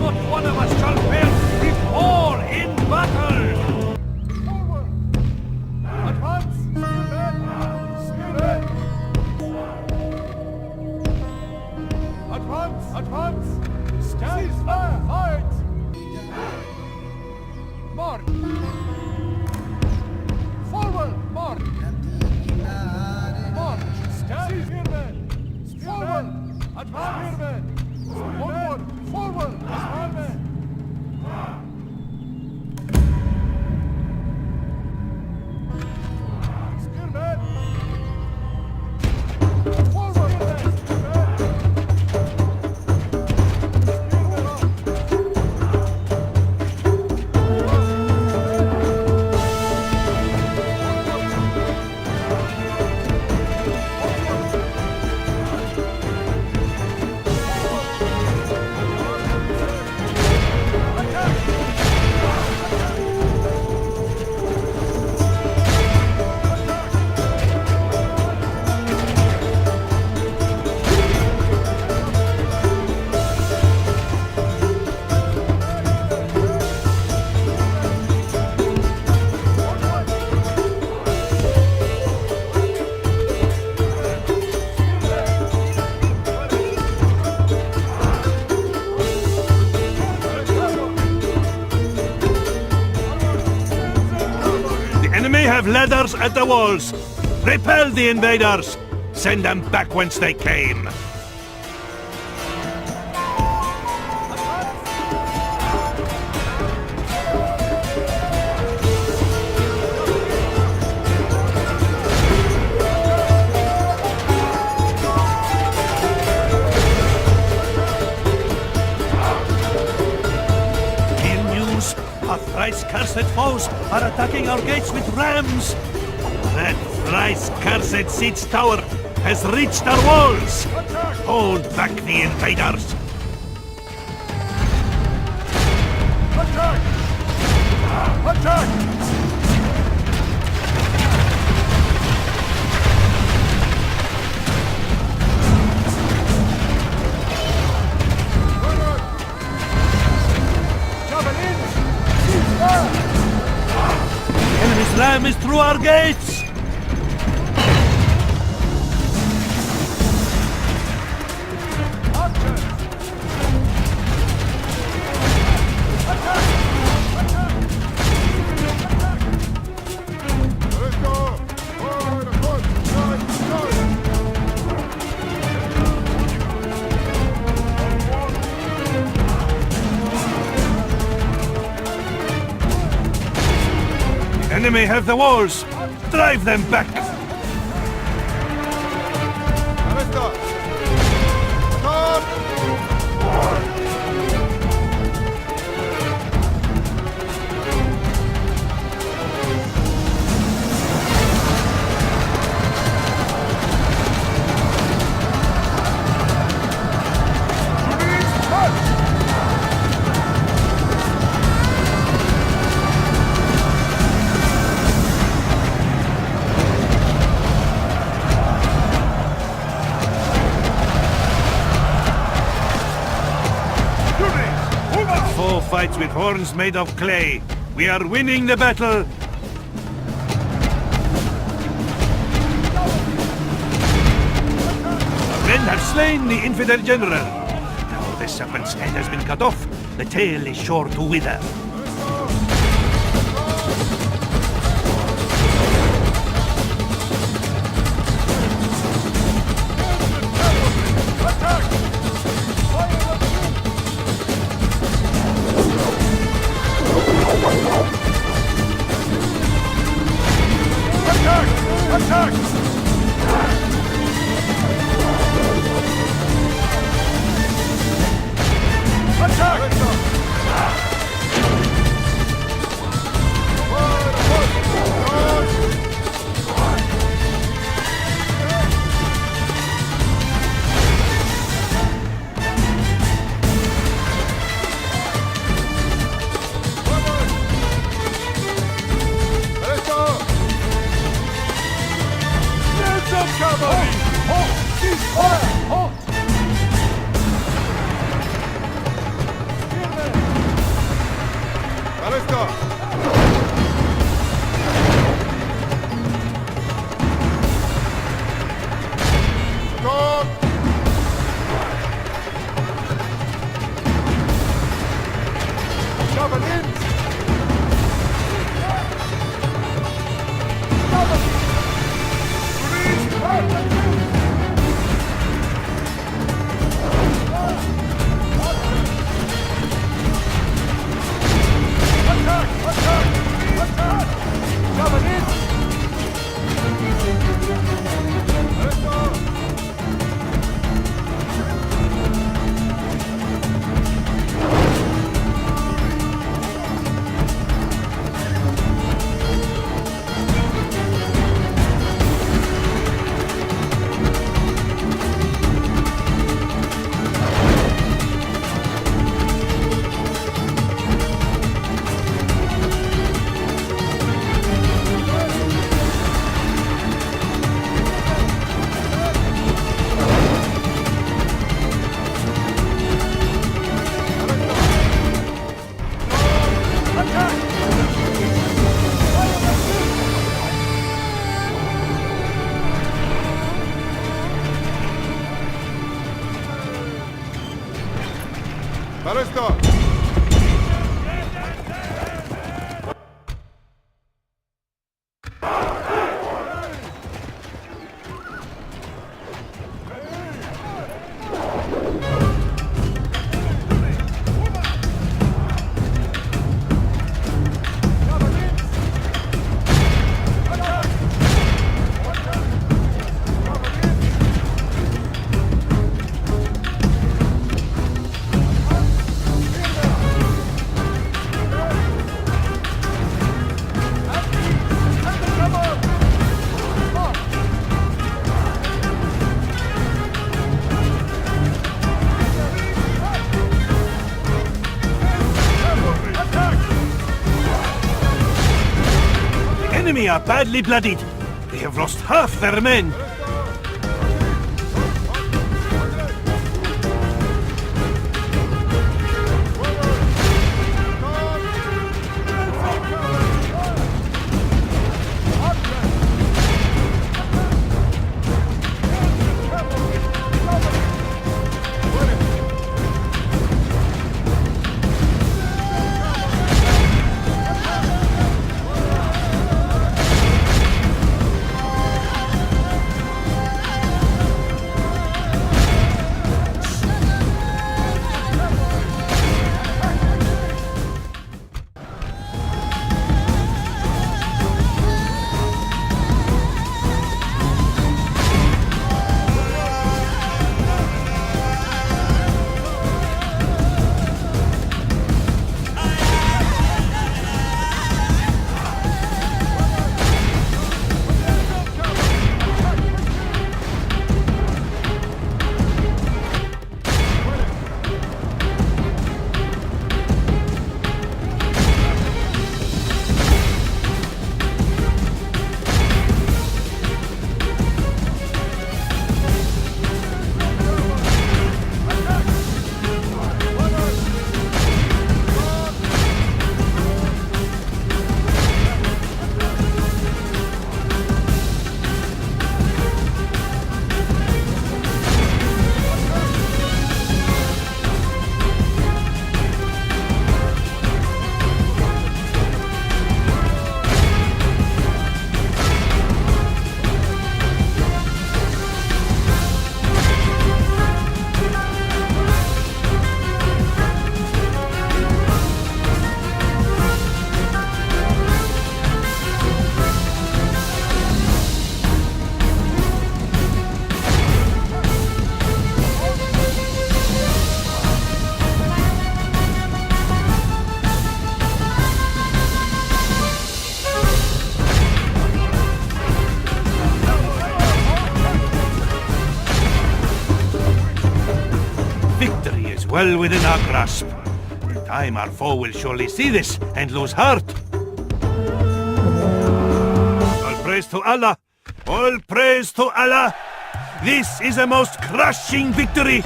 Not one of us shall fail if all in battle! Advance! Spearmen! Advance! Advance! Stand fire! Fight! March! Forward! March! March! Stand! Spearmen! Forward! Advance! Spearmen! Forward! Forward! Spearmen! Spearmen! Forward! The enemy have ladders at the walls. Repel the invaders. Send them back whence they came. Ill news. Our thrice-cursed foes are attacking our gates with rams. That thrice-cursed siege tower has reached our walls. Hold back the invaders. Attack! Attack! Javelins! Fire! Enemy's ram is through our gates. Archers! Attack! Attack! Attack! Let's go! Forward, across, side, side! Enemy have the walls. Drive them back. Arresta! Stop! Marines, march! Foe fights with horns made of clay. We are winning the battle. Our men have slain the infidel general. Now the serpent's head has been cut off. The tail is sure to wither. Attack! Fire the Attack! Attack! Attack! Arresto! The enemy are badly bloodied. They have lost half their men. Victory is well within our grasp. In time, our foe will surely see this and lose heart. All praise to Allah! All praise to Allah! This is a most crushing victory!